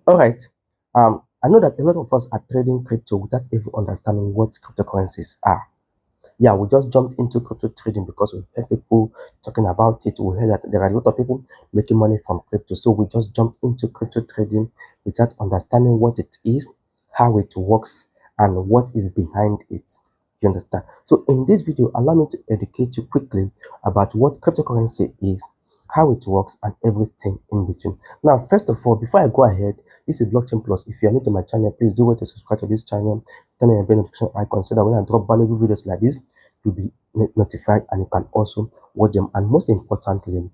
All right. I know that a lot of us are trading crypto without even understanding what cryptocurrencies are. Yeah, we just jumped into crypto trading because we heard people talking about it. We heard that there are a lot of people making money from crypto. So we just jumped into crypto trading without understanding what it is, how it works, and what is behind it. You understand? So in this video, allow me to educate you quickly about what cryptocurrency is, how it works, and everything in between. Now, first of all, before I go ahead, this is Blockchain Plus. If you are new to my channel, please do wait to subscribe to this channel, turn on the bell notification icon so that when I drop valuable videos like this, you'll be notified and you can also watch them. And most importantly,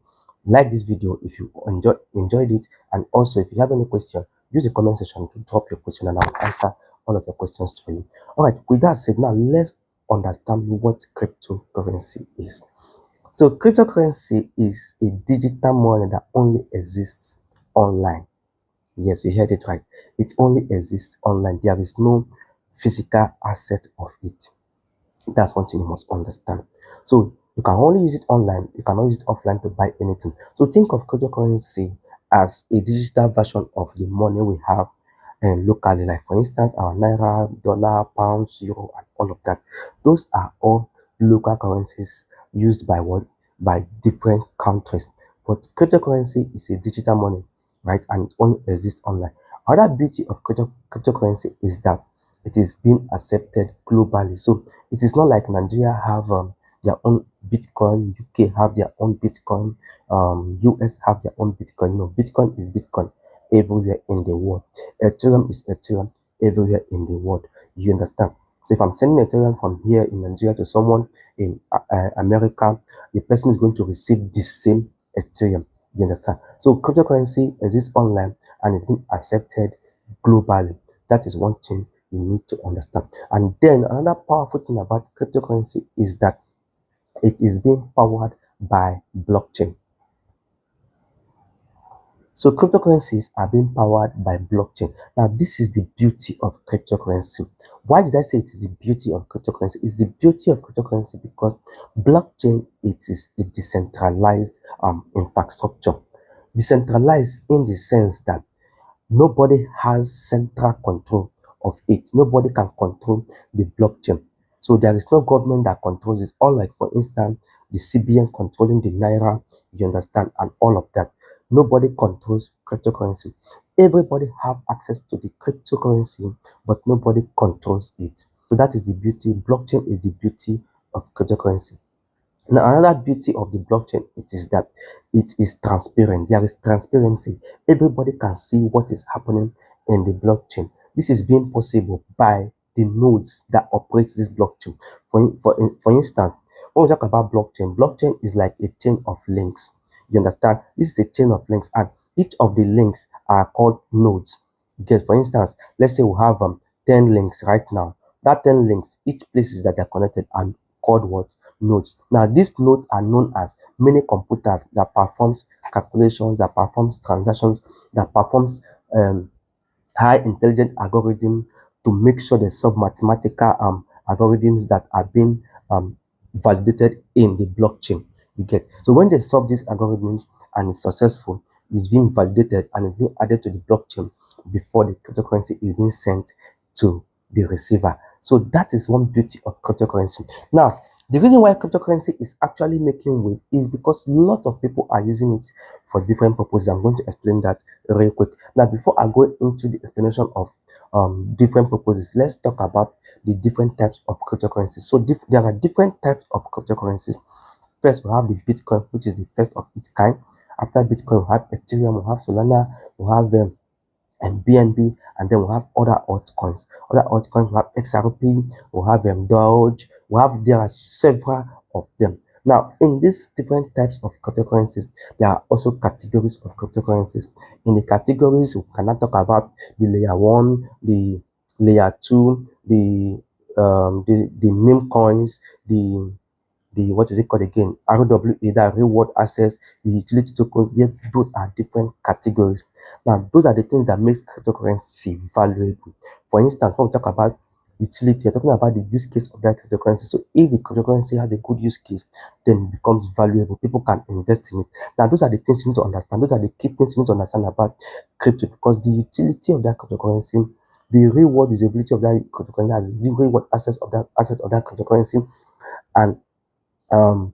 like this video if you enjoyed it, and also if you have any question, use the comment section to drop your question and I'll answer all of your questions for you. All right, with that said, now let's understand what cryptocurrency is. So cryptocurrency is a digital money that only exists online. Yes, you heard it right. It only exists online. There is no physical asset of it. That's one thing you must understand. So you can only use it online, you cannot use it offline to buy anything. So think of cryptocurrency as a digital version of the money we have locally, like for instance, our naira, dollar, pounds, euro, and all of that. Those are all local currencies used by what? By different countries. But cryptocurrency is a digital money, right? And it only exists online. Another beauty of cryptocurrency is that it is being accepted globally. So it is not like Nigeria have their own Bitcoin, UK have their own Bitcoin, US have their own Bitcoin. No, Bitcoin is Bitcoin everywhere in the world. Ethereum is Ethereum everywhere in the world. You understand? So if I'm sending Ethereum from here in Nigeria to someone in America, the person is going to receive the same Ethereum. You understand? So cryptocurrency exists online and it's been accepted globally. That is one thing you need to understand. And then another powerful thing about cryptocurrency is that it is being powered by blockchain. So cryptocurrencies are being powered by blockchain. Now, this is the beauty of cryptocurrency. Why did I say it is the beauty of cryptocurrency? It's the beauty of cryptocurrency because blockchain, it is a decentralized infrastructure. Decentralized in the sense that nobody has central control of it. Nobody can control the blockchain. So there is no government that controls it. Or like for instance, the CBN controlling the Naira, you understand, and all of that. Nobody controls cryptocurrency. Everybody have access to the cryptocurrency, but nobody controls it. So that is the beauty. Blockchain is the beauty of cryptocurrency. Now, another beauty of the blockchain it is that it is transparent. There is transparency. Everybody can see what is happening in the blockchain. This is being possible by the nodes that operate this blockchain. For instance, when we talk about blockchain, blockchain is like a chain of links. You understand? This is a chain of links, and each of the links are called nodes. Okay, for instance, let's say we have 10 links right now. That 10 links, each places that they're connected and called what? Nodes. Now, these nodes are known as mini computers that performs calculations, that performs transactions, that performs high intelligent algorithm to make sure they solve mathematical algorithms that are being validated in the blockchain. You get, so when they solve these algorithms and it's successful, it's being validated and it's being added to the blockchain before the cryptocurrency is being sent to the receiver. So that is one beauty of cryptocurrency. Now, the reason why cryptocurrency is actually making wave is because a lot of people are using it for different purposes. I'm going to explain that real quick. Now, before I go into the explanation of different purposes, let's talk about the different types of cryptocurrencies. So there are different types of cryptocurrencies. First, we have the Bitcoin, which is the first of its kind. After Bitcoin, we have Ethereum, we have Solana, we have and BNB, and then we have other altcoins. Other altcoins, we have XRP, we have Doge, there are several of them. Now, in these different types of cryptocurrencies, there are also categories of cryptocurrencies. In the categories, we cannot talk about the layer 1, the layer 2, the meme coins, the what is it called again? RWA, that reward access, the utility tokens. Yes, those are different categories. Now, those are the things that makes cryptocurrency valuable. For instance, when we talk about utility, we're talking about the use case of that cryptocurrency. So if the cryptocurrency has a good use case, then it becomes valuable. People can invest in it. Now, those are the things you need to understand. Those are the key things you need to understand about crypto, because the utility of that cryptocurrency, the real world usability of that cryptocurrency, as the real world access of that cryptocurrency, and um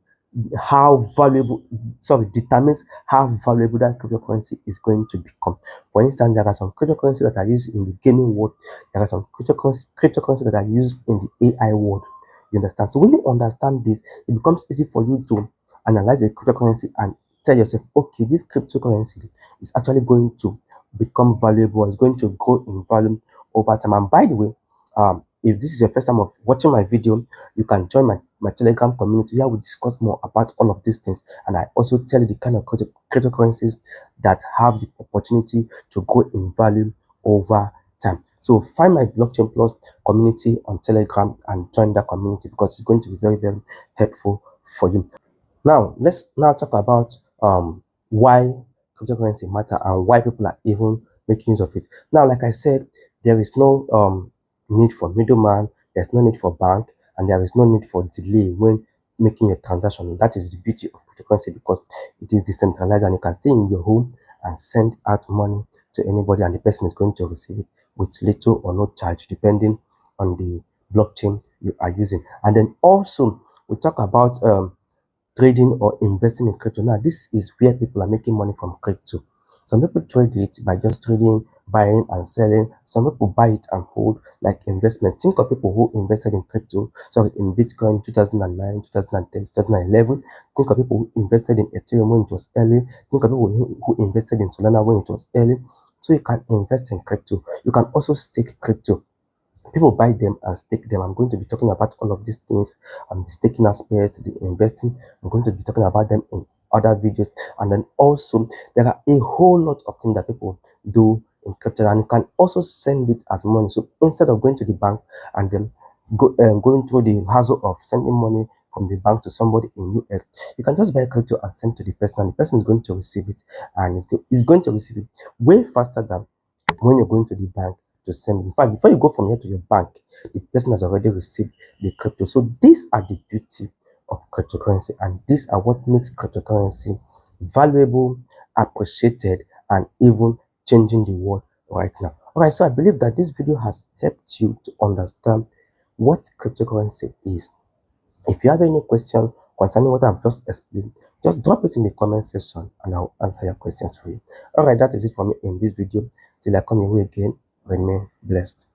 how valuable, sorry, determines how valuable that cryptocurrency is going to become. For instance, there are some cryptocurrencies that are used in the gaming world. There are some cryptocurrencies that are used in the AI world. You understand? So when you understand this, it becomes easy for you to analyze the cryptocurrency and tell yourself, okay, this cryptocurrency is actually going to become valuable, it's going to grow in value over time. And by the way, if this is your first time of watching my video, you can join my Telegram community where we discuss more about all of these things. And I also tell you the kind of cryptocurrencies that have the opportunity to grow in value over time. So find my Blockchain Plus community on Telegram and join that community, because it's going to be very, very helpful for you. Now, let's now talk about why cryptocurrency matter and why people are even making use of it. Now, like I said, there is no need for middleman, there's no need for bank, and there is no need for delay when making a transaction. That is the beauty of cryptocurrency, because it is decentralized and you can stay in your home and send out money to anybody, and the person is going to receive it with little or no charge, depending on the blockchain you are using. And then also, we talk about trading or investing in crypto. Now, this is where people are making money from crypto. Some people trade it by just trading, buying and selling. Some people buy it and hold like investment. Think of people who invested in crypto, sorry, in Bitcoin 2009, 2010, 2011. Think of people who invested in Ethereum when it was early. Think of people who invested in Solana when it was early. So you can invest in crypto. You can also stake crypto. People buy them and stake them. I'm going to be talking about all of these things, the staking aspect, the investing. I'm going to be talking about them in other videos. And then also, there are a whole lot of things that people do in crypto, and you can also send it as money. So instead of going to the bank and then going through the hassle of sending money from the bank to somebody in US, you can just buy crypto and send to the person, and the person is going to receive it, and is going to receive it way faster than when you're going to the bank to send. In fact, before you go from here to your bank, the person has already received the crypto. So these are the beauty of cryptocurrency, and these are what makes cryptocurrency valuable, appreciated, and even changing the world right now. All right, so I believe that this video has helped you to understand what cryptocurrency is. If you have any question concerning what I've just explained, just drop it in the comment section and I'll answer your questions for you. All right, that is it for me in this video. Till I come your way again, remain blessed.